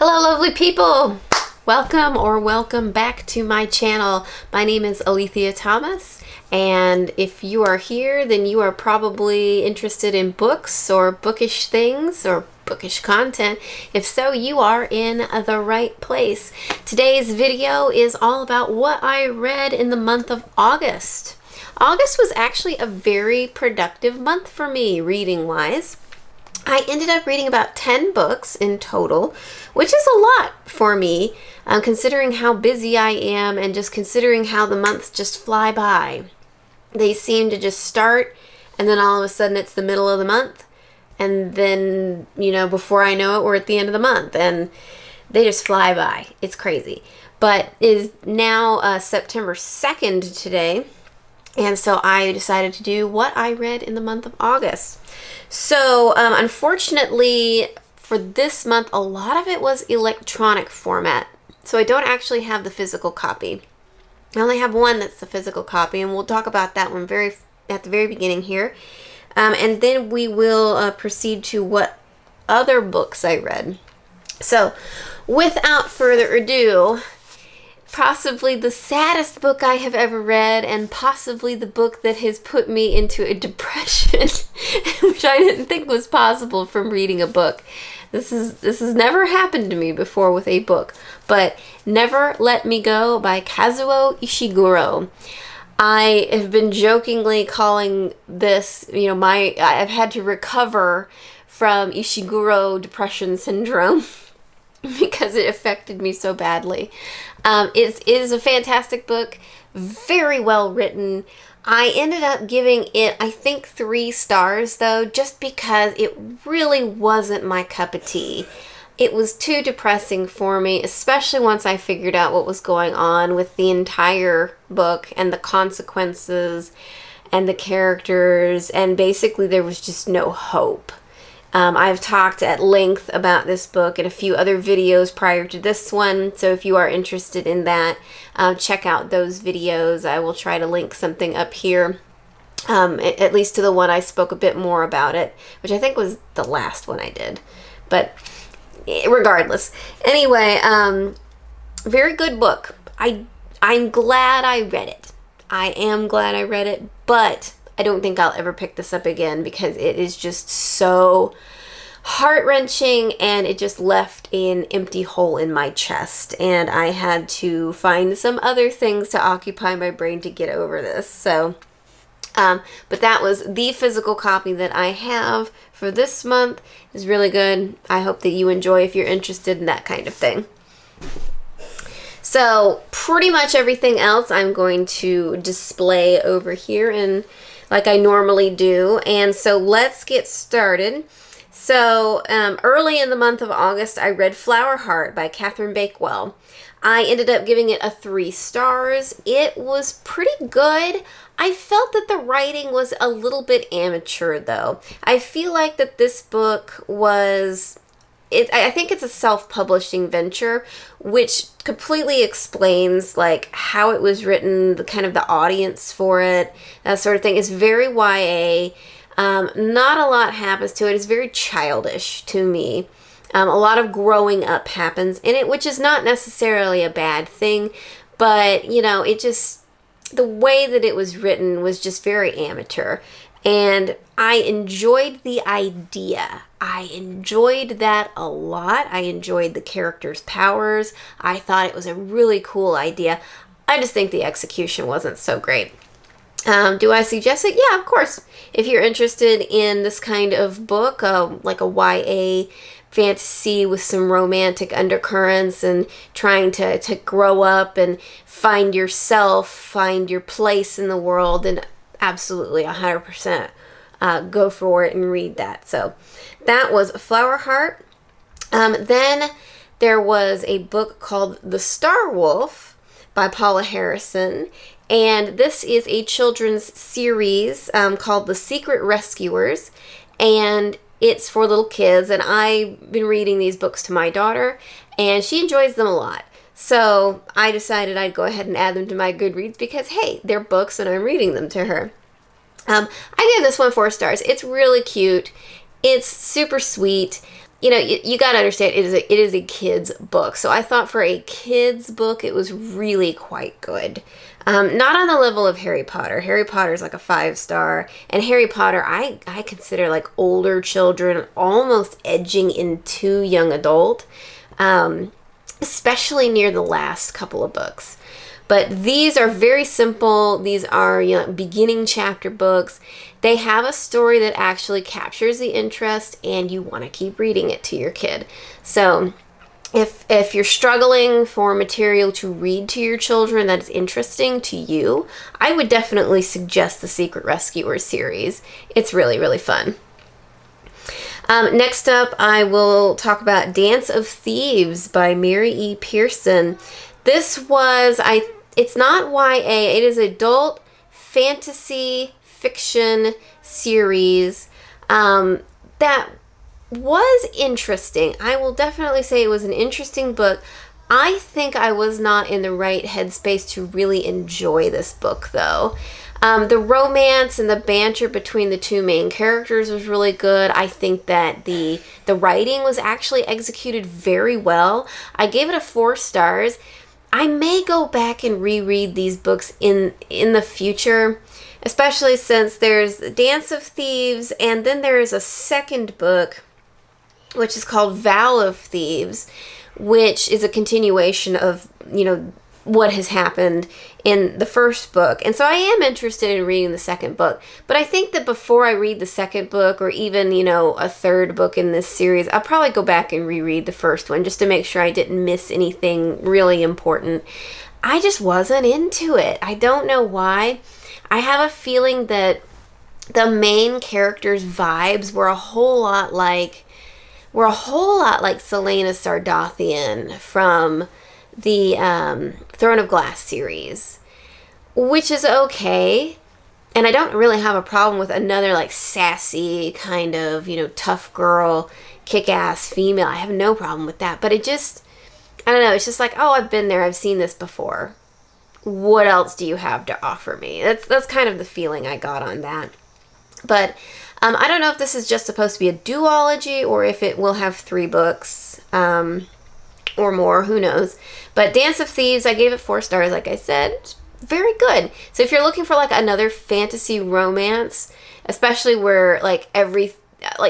Hello, lovely people. Welcome back to my channel. My name is Alethea Thomas, and if you are here, then you are probably interested in books or bookish things or bookish content. If so, you are in the right place. Today's video is all about what I read in the month of August. August was actually a very productive month for me, reading-wise. I ended up reading about 10 books in total, which is a lot for me, considering how busy I am and just considering how the months just fly by. They seem to just start, and then all of a sudden it's the middle of the month, and then, before I know it, we're at the end of the month, and they just fly by. It's crazy. But it is now September 2nd today, and so I decided to do what I read in the month of August. So, unfortunately, for this month, a lot of it was electronic format. So I don't actually have the physical copy. I only have one that's the physical copy, and we'll talk about that one at the very beginning here. And then we will proceed to what other books I read. So, without further ado, possibly the saddest book I have ever read, and possibly the book that has put me into a depression, which I didn't think was possible from reading a book. This has never happened to me before with a book, but Never Let Me Go by Kazuo Ishiguro. I have been jokingly calling this, I've had to recover from Ishiguro depression syndrome because it affected me so badly. It is a fantastic book, very well written. I ended up giving it, I think, 3 stars, though, just because it really wasn't my cup of tea. It was too depressing for me, especially once I figured out what was going on with the entire book and the consequences and the characters, and basically there was just no hope. I've talked at length about this book in a few other videos prior to this one, so if you are interested in that, check out those videos. I will try to link something up here, at least to the one I spoke a bit more about it, which I think was the last one I did. But regardless, anyway, very good book. I'm glad I read it. I am glad I read it, but I don't think I'll ever pick this up again because it is just so heart-wrenching, and it just left an empty hole in my chest, and I had to find some other things to occupy my brain to get over this. So, but that was the physical copy that I have for this month. It's really good. I hope that you enjoy if you're interested in that kind of thing. So pretty much everything else I'm going to display over here and like I normally do. And so let's get started. So early in the month of August, I read Flower Heart by Catherine Bakewell. I ended up giving it a 3 stars. It was pretty good. I felt that the writing was a little bit amateur, though. I feel like that this book was... I think it's a self-publishing venture, which completely explains like how it was written, the audience for it, that sort of thing. It's very YA. Not a lot happens to it. It's very childish to me. A lot of growing up happens in it, which is not necessarily a bad thing, but it just, the way that it was written was just very amateur. And I enjoyed the idea. I enjoyed that a lot. I enjoyed the characters' powers. I thought it was a really cool idea. I just think the execution wasn't so great. Do I suggest it? Yeah, of course. If you're interested in this kind of book, like a YA fantasy with some romantic undercurrents and trying to grow up and find yourself, find your place in the world, and absolutely 100% go for it and read that. So that was Flower Heart. Then there was a book called The Star Wolf by Paula Harrison, and this is a children's series called The Secret Rescuers, and it's for little kids, and I've been reading these books to my daughter, and she enjoys them a lot. So I decided I'd go ahead and add them to my GoodReads because, hey, they're books and I'm reading them to her. I gave this one 4 stars. It's really cute. It's super sweet. you got to understand it is a kid's book. So I thought for a kid's book, it was really quite good. Not on the level of Harry Potter. Harry Potter is like a 5-star. And Harry Potter, I consider like older children, almost edging into young adult, especially near the last couple of books. But these are very simple. These are beginning chapter books. They have a story that actually captures the interest, and you want to keep reading it to your kid. So if you're struggling for material to read to your children that is interesting to you, I would definitely suggest the Secret Rescuer series. It's really, really fun. Next up, I will talk about Dance of Thieves by Mary E. Pearson. This was, it's not YA, it is adult fantasy fiction series that was interesting. I will definitely say it was an interesting book. I think I was not in the right headspace to really enjoy this book, though. The romance and the banter between the two main characters was really good. I think that the writing was actually executed very well. I gave it a 4 stars. I may go back and reread these books in the future, especially since there's Dance of Thieves, and then there's a second book, which is called Vow of Thieves, which is a continuation of, what has happened in the first book. And so I am interested in reading the second book. But I think that before I read the second book, or even, a third book in this series, I'll probably go back and reread the first one just to make sure I didn't miss anything really important. I just wasn't into it. I don't know why. I have a feeling that the main characters' vibes were a whole lot like Selena Sardothian from the Throne of Glass series, which is okay. And I don't really have a problem with another like sassy kind of, tough girl, kick-ass female. I have no problem with that. But I don't know. It's just like, oh, I've been there. I've seen this before. What else do you have to offer me? That's kind of the feeling I got on that. But I don't know if this is just supposed to be a duology or if it will have 3 books or more. Who knows? But Dance of Thieves, I gave it 4 stars, like I said. It's very good. So if you're looking for like another fantasy romance, especially where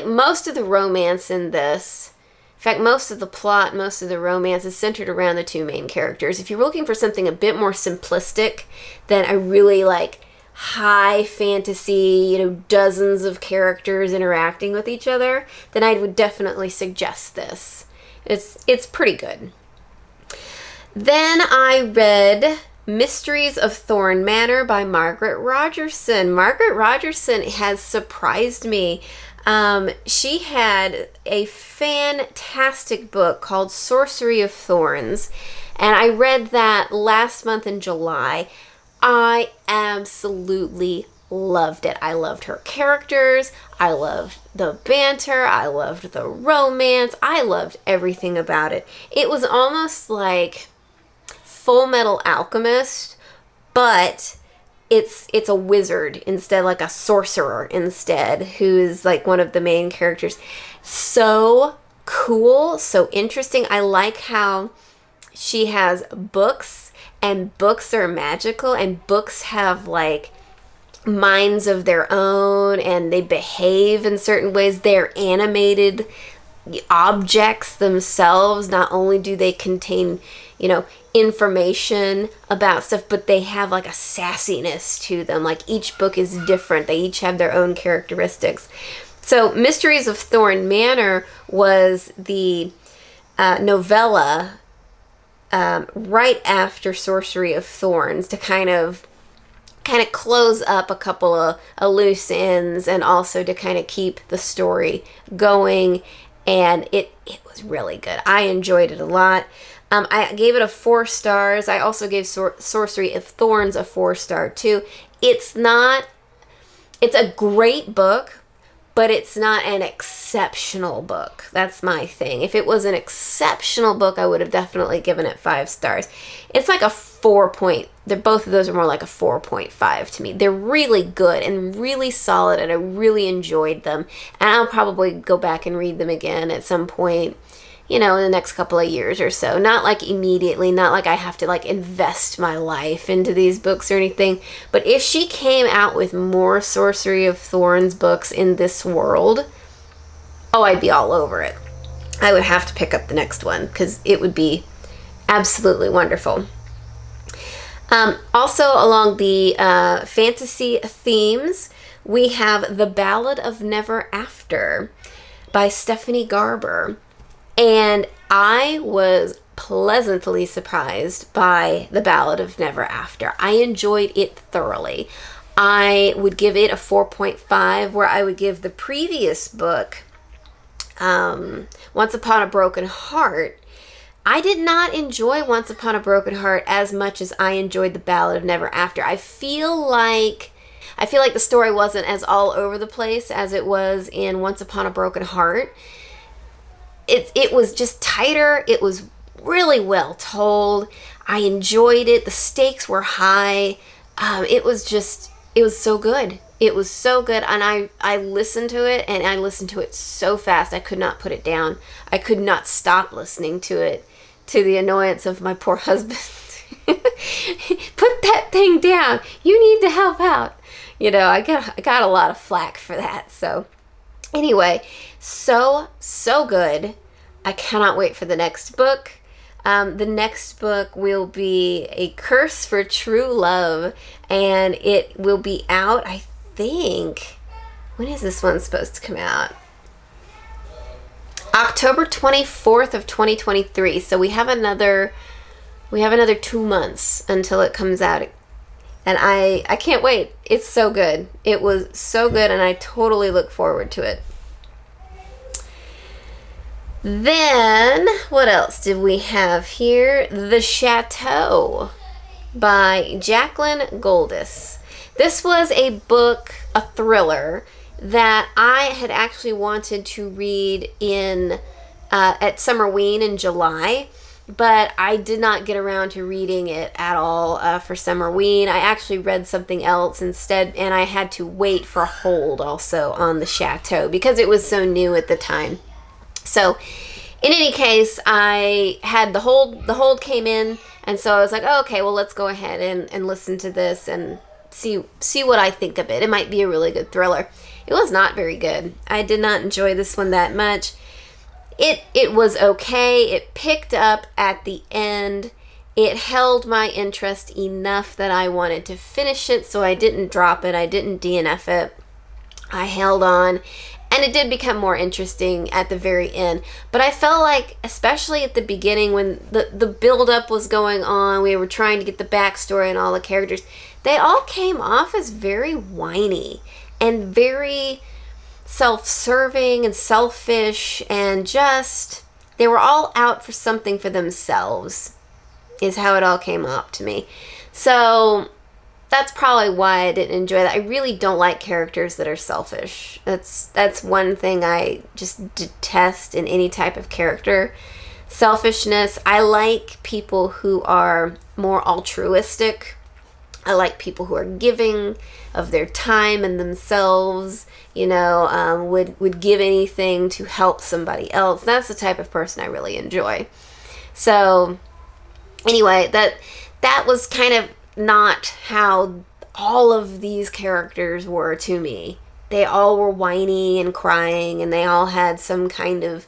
most of the romance in this, in fact, most of the plot, most of the romance is centered around the 2 main characters. If you're looking for something a bit more simplistic than a really like high fantasy, dozens of characters interacting with each other, then I would definitely suggest this. It's pretty good. Then I read Mysteries of Thorn Manor by Margaret Rogerson. Margaret Rogerson has surprised me. She had a fantastic book called Sorcery of Thorns, and I read that last month in July. I absolutely loved it. I loved her characters. I loved the banter. I loved the romance. I loved everything about it. It was almost like Full Metal Alchemist, but it's a wizard instead, like a sorcerer instead, who is like one of the main characters. So cool, so interesting. I like how she has books, and books are magical, and books have like minds of their own, and they behave in certain ways. They're animated objects themselves. Not only do they contain, information about stuff, but they have like a sassiness to them. Like each book is different. They each have their own characteristics. So Mysteries of Thorn Manor was the novella right after Sorcery of Thorns to kind of close up a couple of loose ends, and also to kind of keep the story going. And it was really good. I enjoyed it a lot. I gave it a 4 stars. I also gave Sorcery of Thorns a 4-star too. It's a great book, but it's not an exceptional book. That's my thing. If it was an exceptional book, I would have definitely given it 5 stars. It's like a 4 point. Both of those are more like a 4.5 to me. They're really good and really solid, and I really enjoyed them. And I'll probably go back and read them again at some point, in the next couple of years or so. Not like immediately, not like I have to like invest my life into these books or anything. But if she came out with more Sorcery of Thorns books in this world, I'd be all over it. I would have to pick up the next one because it would be absolutely wonderful. Also, along the fantasy themes, we have The Ballad of Never After by Stephanie Garber. And I was pleasantly surprised by The Ballad of Never After. I enjoyed it thoroughly. I would give it a 4.5, where I would give the previous book, Once Upon a Broken Heart. I did not enjoy Once Upon a Broken Heart as much as I enjoyed The Ballad of Never After. I feel like the story wasn't as all over the place as it was in Once Upon a Broken Heart. It was just tighter. It was really well told. I enjoyed it. The stakes were high. It was so good. It was so good. And I listened to it, and I listened to it so fast I could not put it down. I could not stop listening to it, to the annoyance of my poor husband. Put that thing down. You need to help out. I got a lot of flack for that. So anyway, so good. I cannot wait for the next book. The next book will be A Curse for True Love, and it will be out, I think, when is this one supposed to come out? October 24th of 2023. So we have another 2 months until it comes out. And I can't wait. It's so good. It was so good, and I totally look forward to it. Then, what else did we have here? The Chateau by Jacqueline Goldis. This was a book, a thriller, that I had actually wanted to read at Summerween in July, but I did not get around to reading it at all for Summerween. I actually read something else instead, and I had to wait for a hold also on The Chateau because it was so new at the time. So, in any case, I had the hold came in, and so I was like, oh, okay, well, let's go ahead and listen to this and see what I think of it. It might be a really good thriller. It was not very good. I did not enjoy this one that much. It was okay. It picked up at the end. It held my interest enough that I wanted to finish it, so I didn't drop it. I didn't DNF it. I held on. And it did become more interesting at the very end. But I felt like, especially at the beginning when the build-up was going on, we were trying to get the backstory and all the characters, they all came off as very whiny and very self-serving and selfish, and just, they were all out for something for themselves, is how it all came up to me. So that's probably why I didn't enjoy that. I really don't like characters that are selfish. That's one thing I just detest in any type of character. Selfishness. I like people who are more altruistic. I like people who are giving of their time and themselves, would give anything to help somebody else. That's the type of person I really enjoy. So anyway, that was kind of not how all of these characters were to me. They all were whiny and crying, and they all had some kind of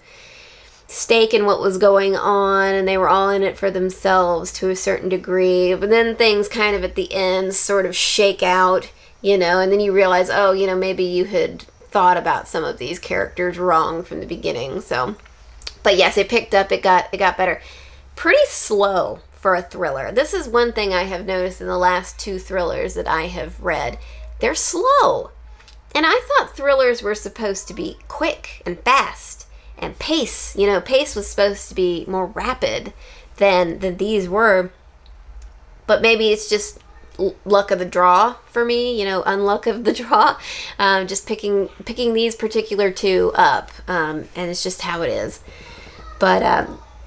stake in what was going on, and they were all in it for themselves to a certain degree. But then things kind of at the end sort of shake out, and then you realize, maybe you had thought about some of these characters wrong from the beginning. So, but yes, it picked up, it got better. Pretty slow for a thriller. This is one thing I have noticed in the last 2 thrillers that I have read. They're slow. And I thought thrillers were supposed to be quick and fast and pace. Pace was supposed to be more rapid than these were. But maybe it's just luck of the draw for me, unluck of the draw. Just picking these particular two up, and it's just how it is. But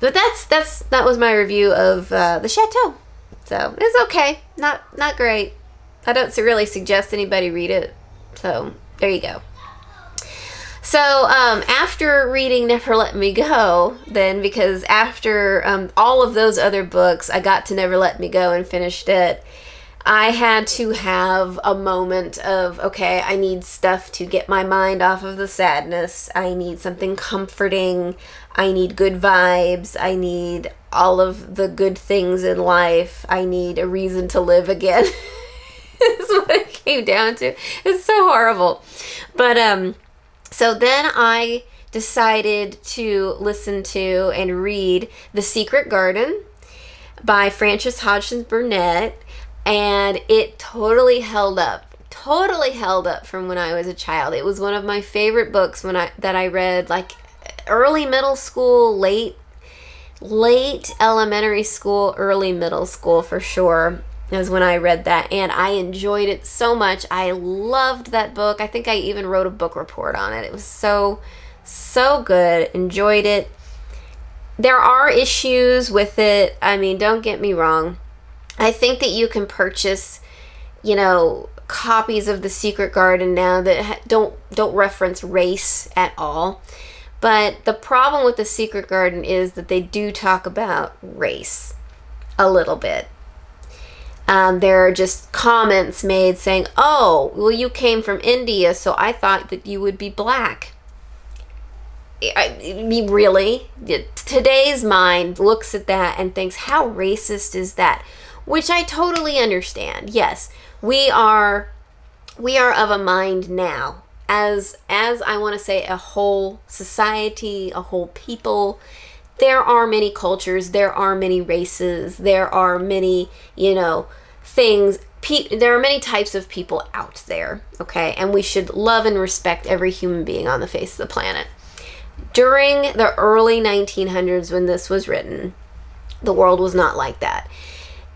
that was my review of the Chateau. So it's okay, not great. I don't really suggest anybody read it. So there you go. So after reading Never Let Me Go, then, because after all of those other books, I got to Never Let Me Go and finished it, I had to have a moment of, okay, I need stuff to get my mind off of the sadness. I need something comforting. I need good vibes. I need all of the good things in life. I need a reason to live again. Is what it came down to. It's so horrible. But so then I decided to listen to and read The Secret Garden by Frances Hodgson Burnett, and it totally held up from when I was a child. It was one of my favorite books that I read, like early middle school, late elementary school, early middle school for sure. Is when I read that, and I enjoyed it so much. I loved that book. I think I even wrote a book report on it. It was so good. Enjoyed it. There are issues with it. I mean, don't get me wrong. I think that you can purchase, copies of The Secret Garden now that don't reference race at all. But the problem with The Secret Garden is that they do talk about race a little bit. There are just comments made saying, oh, well, you came from India, so I thought that you would be black. Really? Today's mind looks at that and thinks, how racist is that? Which I totally understand. Yes, we are of a mind now, as I want to say, a whole society, a whole people. There are many cultures, there are many races, there are many, things. There are many types of people out there, okay? And we should love and respect every human being on the face of the planet. During the early 1900s, when this was written, the world was not like that.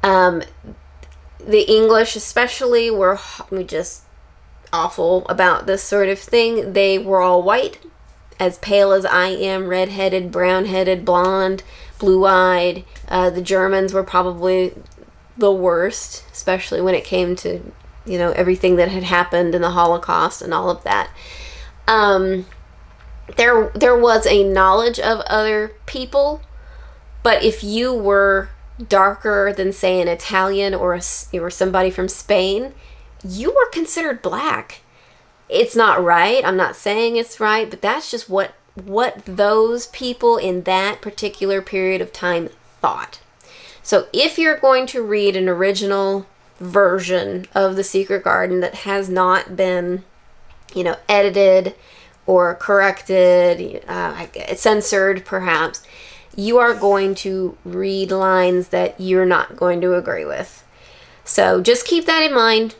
The English especially were just awful about this sort of thing. They were all white, as pale as I am, red-headed, brown-headed, blonde, blue-eyed. The Germans were probably the worst, especially when it came to, everything that had happened in the Holocaust and all of that. There was a knowledge of other people, but if you were darker than, say, an Italian or somebody from Spain, you were considered black. It's not right. I'm not saying it's right, but that's just what those people in that particular period of time thought. So if you're going to read an original version of The Secret Garden that has not been, edited or corrected, censored perhaps, you are going to read lines that you're not going to agree with. So just keep that in mind.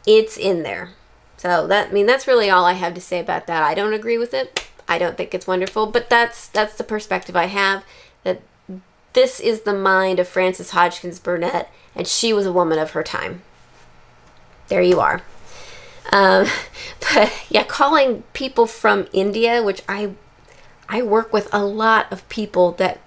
It's in there. So that's really all I have to say about that. I don't agree with it. I don't think it's wonderful, but that's the perspective I have, that this is the mind of Frances Hodgson Burnett, and she was a woman of her time. There you are. But yeah, calling people from India, which I work with a lot of people that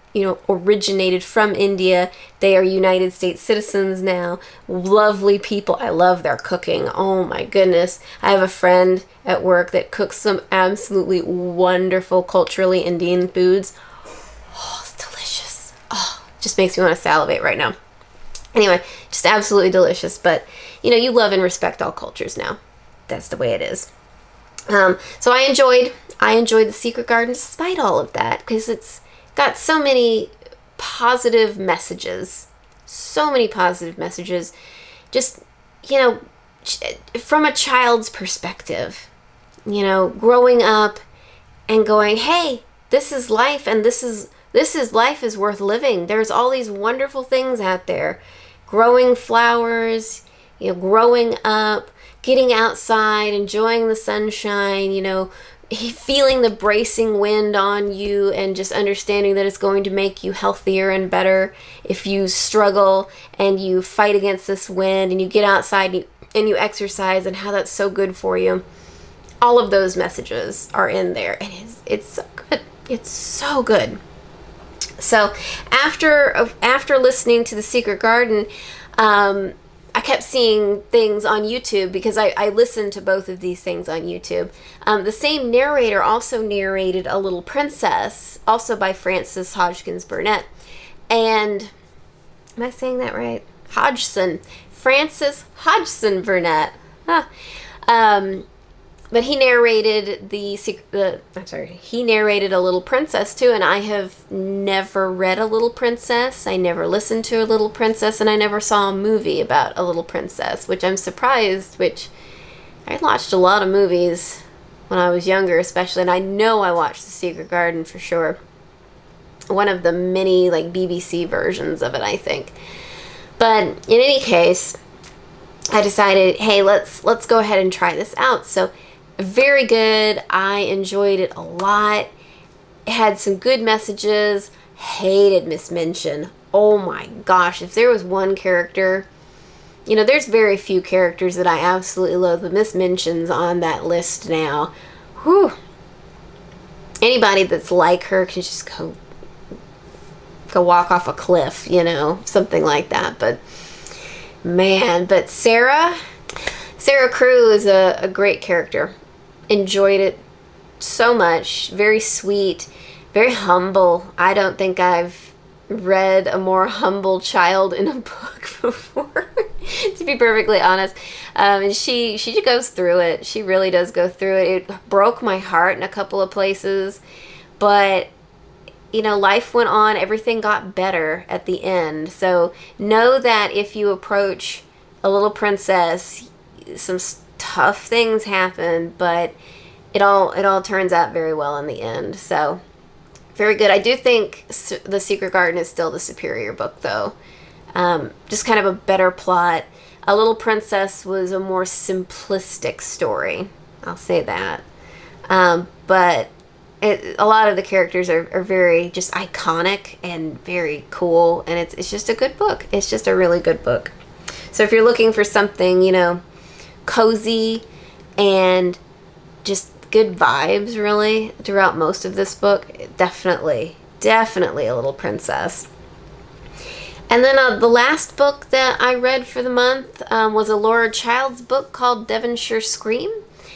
originated from India. They are United States citizens now. Lovely people. I love their cooking. Oh my goodness. I have a friend at work that cooks some absolutely wonderful culturally Indian foods. Oh, it's delicious. Oh, just makes me want to salivate right now. Anyway, just absolutely delicious. But, you love and respect all cultures now. That's the way it is. So I enjoyed The Secret Garden despite all of that, because it's got so many positive messages. Just, from a child's perspective, growing up and going, hey, this is life, and this is life is worth living. There's all these wonderful things out there. Growing flowers, growing up, getting outside, enjoying the sunshine, feeling the bracing wind on you and just understanding that it's going to make you healthier and better if you struggle and you fight against this wind and you get outside and you exercise, and how that's so good for you. All of those messages are in there, and it's so good. It's so good. So after listening to The Secret Garden, I kept seeing things on YouTube because I listened to both of these things on YouTube. The same narrator also narrated A Little Princess, also by Frances Hodgkins Burnett. And, am I saying that right? Hodgson. Frances Hodgson Burnett. Huh. But he narrated he narrated A Little Princess too, and I have never read A Little Princess. I never listened to A Little Princess, and I never saw a movie about A Little Princess, which I'm surprised, which I watched a lot of movies when I was younger, especially, and I know I watched The Secret Garden for sure. One of the many, like, BBC versions of it, I think. But in any case, I decided, hey, let's go ahead and try this out. So, very good. I enjoyed it a lot. It had some good messages. Hated Miss Minchin. Oh my gosh, if there was one character, there's very few characters that I absolutely loathe, but Miss Minchin's on that list now. Whew. Anybody that's like her can just go walk off a cliff, something like that. But man, Sarah Crew is a great character. Enjoyed it so much. Very sweet, very humble. I don't think I've read a more humble child in a book before, to be perfectly honest. And she goes through it. She really does go through it. It broke my heart in a couple of places, but life went on. Everything got better at the end. So know that if you approach A Little Princess, some tough things happen, but it all turns out very well in the end. So very good. I do think The Secret Garden is still the superior book, though. Just kind of a better plot. A Little Princess was a more simplistic story. I'll say that. But a lot of the characters are very just iconic and very cool, and it's just a good book. It's just a really good book. So if you're looking for something, cozy and just good vibes, really, throughout most of this book, definitely A Little Princess. And then the last book that I read for the month was a Laura Childs book called Devonshire Scream.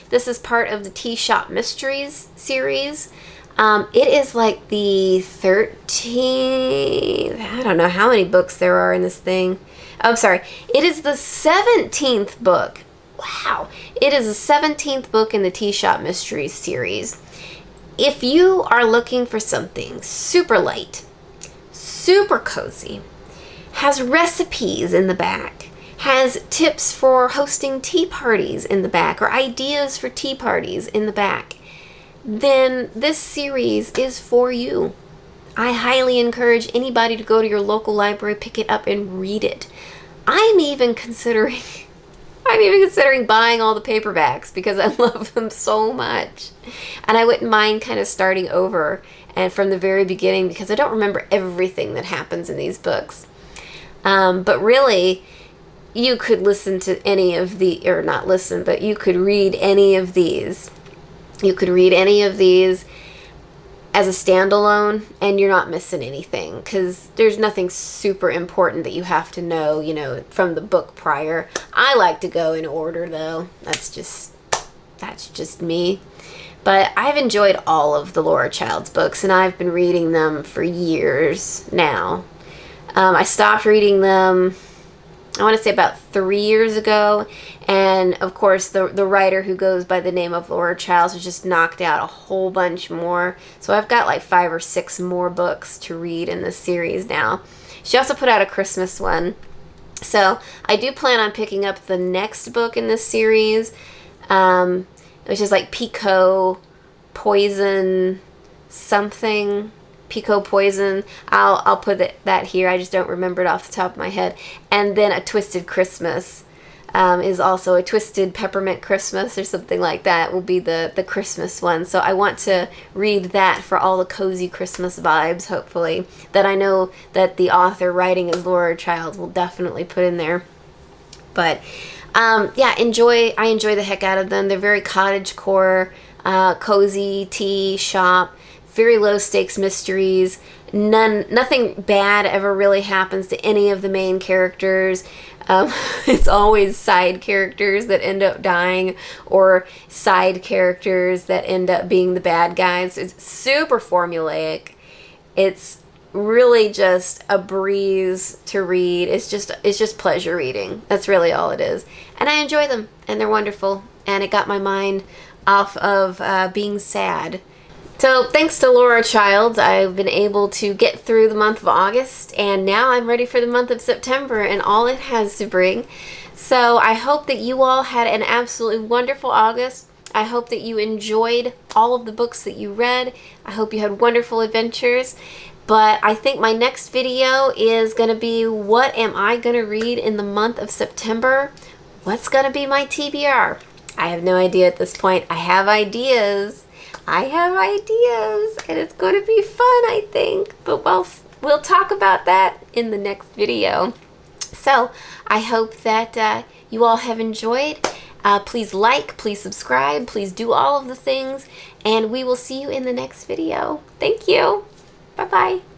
This is part of the Tea Shop Mysteries series. It is like the 13th, I don't know how many books there are in this thing. I'm sorry, it is the 17th book. Wow. It is the 17th book in the Tea Shop Mysteries series. If you are looking for something super light, super cozy, has recipes in the back, has tips for hosting tea parties in the back, or ideas for tea parties in the back, then this series is for you. I highly encourage anybody to go to your local library, pick it up, and read it. I'm even considering buying all the paperbacks because I love them so much. And I wouldn't mind kind of starting over and from the very beginning because I don't remember everything that happens in these books. But really, you could listen to any of but you could read any of these. You could read any of these as a standalone, and you're not missing anything because there's nothing super important that you have to know, from the book prior. I like to go in order, though. That's just me. But I've enjoyed all of the Laura Childs books, and I've been reading them for years now. I stopped reading them, I want to say about 3 years ago, and of course the writer who goes by the name of Laura Childs has just knocked out a whole bunch more. So I've got like 5 or 6 more books to read in this series now. She also put out a Christmas one. So I do plan on picking up the next book in this series, which is like Pico Poison something. Pico Poison. I'll put that here. I just don't remember it off the top of my head. And then A Twisted Christmas. is also a Twisted Peppermint Christmas or something like that will be the Christmas one. So I want to read that for all the cozy Christmas vibes, hopefully, that I know that the author writing as Laura Child will definitely put in there. But yeah, I enjoy the heck out of them. They're very cottagecore, cozy tea shop, very low stakes mysteries. Nothing bad ever really happens to any of the main characters. It's always side characters that end up dying, or side characters that end up being the bad guys. It's super formulaic. It's really just a breeze to read. It's just pleasure reading. That's really all it is. And I enjoy them, and they're wonderful. And it got my mind off of being sad. So thanks to Laura Childs, I've been able to get through the month of August, and now I'm ready for the month of September and all it has to bring. So I hope that you all had an absolutely wonderful August. I hope that you enjoyed all of the books that you read. I hope you had wonderful adventures. But I think my next video is going to be, what am I going to read in the month of September? What's going to be my TBR? I have no idea at this point. I have ideas, and it's going to be fun, I think. But we'll talk about that in the next video. So I hope that you all have enjoyed. Please like, please subscribe, please do all of the things, and we will see you in the next video. Thank you. Bye-bye.